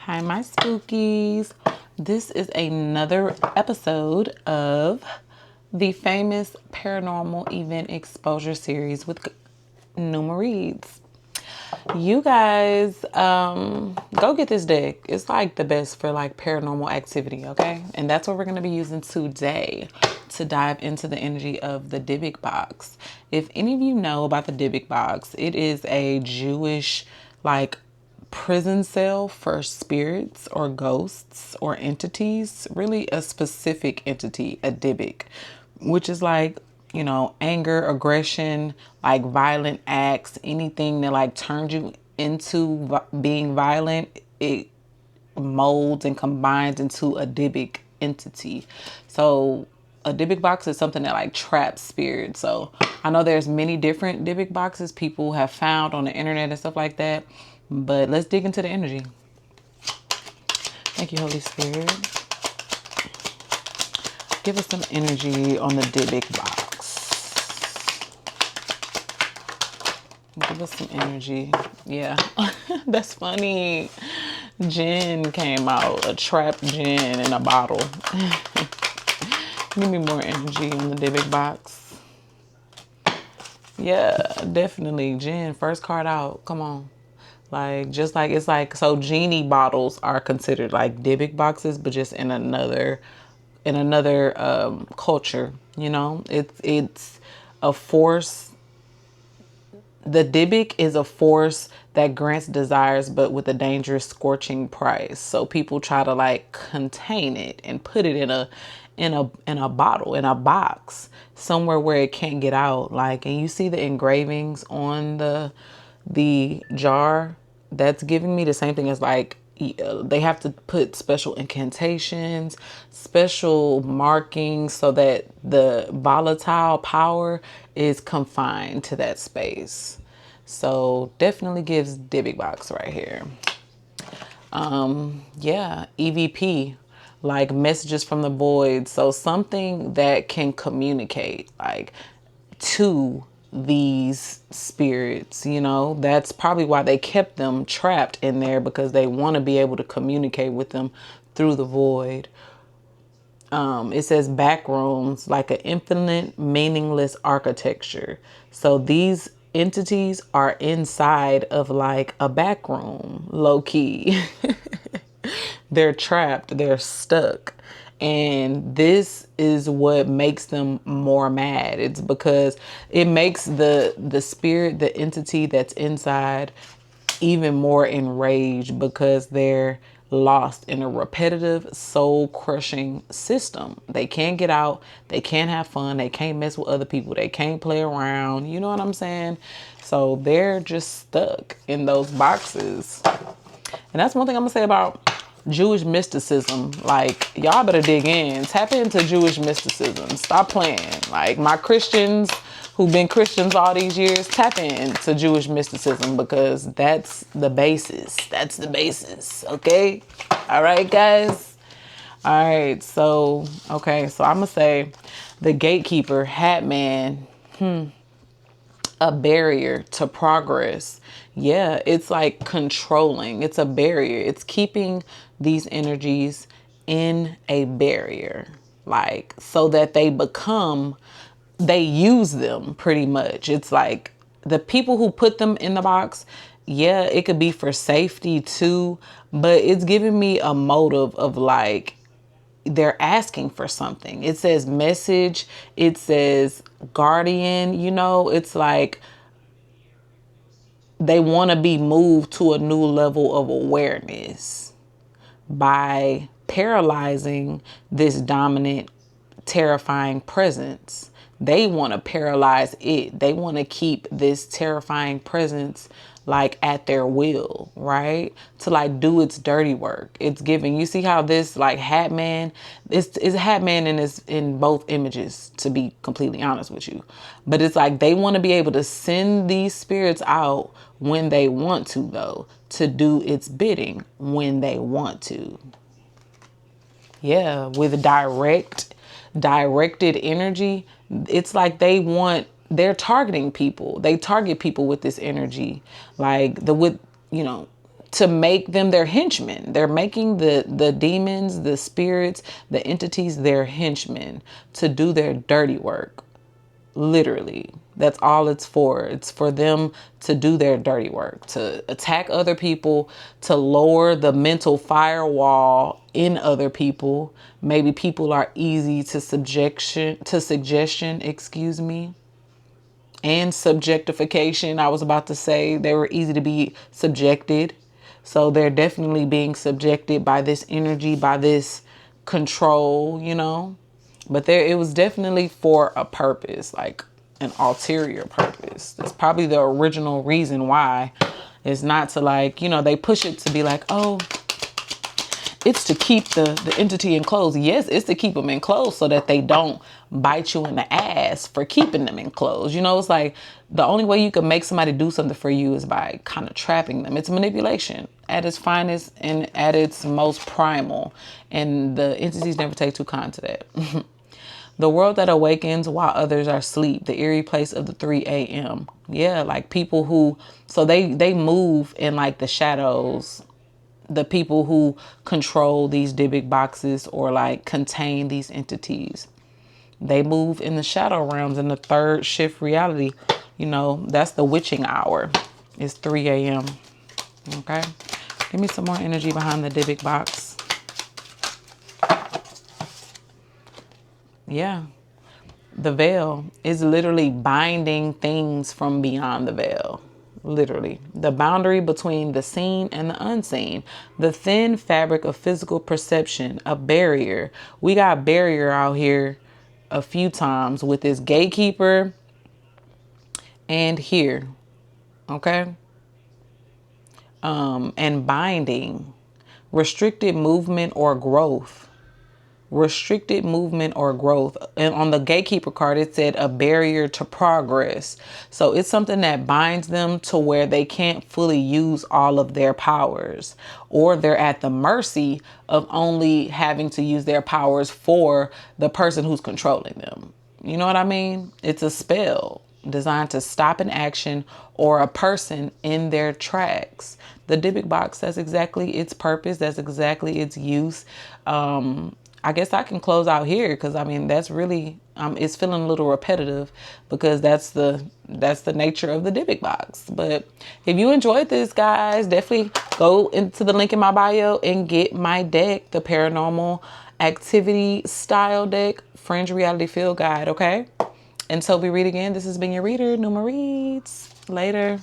Hi, my spookies. This is another episode of the famous paranormal event exposure series with Numa Reads. You guys, go get this deck. It's like the best for like paranormal activity, okay? And that's what we're going to be using today to dive into the energy of the Dybbuk box. If any of you know about the Dybbuk box, it is a Jewish like prison cell for spirits or ghosts or entities, really a specific entity, a Dybbuk, which is like, you know, anger, aggression, like violent acts, anything that like turns you into being violent, it molds and combines into a Dybbuk entity. So a Dybbuk box is something that like traps spirits. So I know there's many different Dybbuk boxes people have found on the internet and stuff like that, but let's dig into the energy. Thank you, Holy Spirit. Give us some energy on the Dybbuk box. Give us some energy. Yeah, that's funny. Gin came out, a trapped gin in a bottle. Give me more energy on the Dybbuk box. Yeah, definitely. Gin, first card out. Come on. Like, just like, it's like, so genie bottles are considered like Dybbuk boxes, but just in another culture, you know? It's a force. The Dybbuk is a force that grants desires, but with a dangerous, scorching price. So people try to like contain it and put it in a bottle, in a box, somewhere where it can't get out. Like, and you see the engravings on the jar. That's giving me the same thing as like they have to put special incantations, special markings so that the volatile power is confined to that space. So definitely gives Dybbuk box right here. Yeah, EVP, like messages from the void. So something that can communicate like to these spirits, you know. That's probably why they kept them trapped in there, because they want to be able to communicate with them through the void. It says back rooms, like an infinite meaningless architecture. So these entities are inside of like a back room, low key. They're trapped, they're stuck. And this is what makes them more mad. It's because it makes the spirit, the entity that's inside, even more enraged, because they're lost in a repetitive, soul-crushing system. They can't get out. They can't have fun. They can't mess with other people. They can't play around. You know what I'm saying? So they're just stuck in those boxes. And that's one thing I'm gonna say about Jewish mysticism. Like, y'all better dig in, tap into Jewish mysticism. Stop playing. Like, my Christians who've been Christians all these years, tap into Jewish mysticism, because that's the basis. That's the basis. Okay. All right, guys. All right. So, okay. So I'm gonna say the gatekeeper, hat man, a barrier to progress. Yeah, it's like controlling. It's a barrier. It's keeping these energies in a barrier, like, so that they use them pretty much. It's like the people who put them in the box, yeah, it could be for safety too, but it's giving me a motive of like, they're asking for something. It says message, it says guardian, you know. It's like they want to be moved to a new level of awareness by paralyzing this dominant, terrifying presence. They want to paralyze it. They want to keep this terrifying presence like at their will, right? To like do its dirty work. It's giving, you see how this like hat man, it's a hat man in both images, to be completely honest with you. But it's like they want to be able to send these spirits out when they want to, though, to do its bidding when they want to. Yeah, with directed energy, it's like they're targeting people. They target people with this energy, like with, you know, to make them their henchmen. They're making the demons, the spirits, the entities their henchmen to do their dirty work. Literally. That's all it's for. It's for them to do their dirty work, to attack other people, to lower the mental firewall in other people. Maybe people are easy to suggestion, excuse me, and subjectification. I was about to say they were easy to be subjected. So they're definitely being subjected by this energy, by this control, you know. But it was definitely for a purpose, like an ulterior purpose. That's probably the original reason why. It's not to, like, you know, they push it to be like, oh, it's to keep the entity enclosed. Yes, it's to keep them enclosed so that they don't bite you in the ass for keeping them enclosed. You know, it's like the only way you can make somebody do something for you is by kind of trapping them. It's manipulation at its finest and at its most primal. And the entities never take too kind to that. The world that awakens while others are asleep, the eerie place of the 3 a.m. Yeah, like people who, so they move in like the shadows. The people who control these Dybbuk boxes or like contain these entities, they move in the shadow realms in the third shift reality. You know, that's the witching hour. It's 3 a.m. Okay. Give me some more energy behind the Dybbuk box. Yeah. The veil is literally binding things from beyond the veil. Literally. The boundary between the seen and the unseen. The thin fabric of physical perception. A barrier. We got barrier out here a few times with this gatekeeper and here. Okay. And binding. Restricted movement or growth. Restricted movement or growth. And on the gatekeeper card, it said a barrier to progress. So it's something that binds them to where they can't fully use all of their powers, or they're at the mercy of only having to use their powers for the person who's controlling them. You know what I mean? It's a spell designed to stop an action or a person in their tracks. The Dybbuk box, that's exactly its purpose. That's exactly its use. I guess I can close out here because I mean that's really it's feeling a little repetitive because that's the nature of the Dybbuk box. But if you enjoyed this, guys, definitely go into the link in my bio and get my deck, the Paranormal Activity Style Deck Fringe Reality Field Guide. Okay, until we read again, this has been your reader, Numa Reads. Later.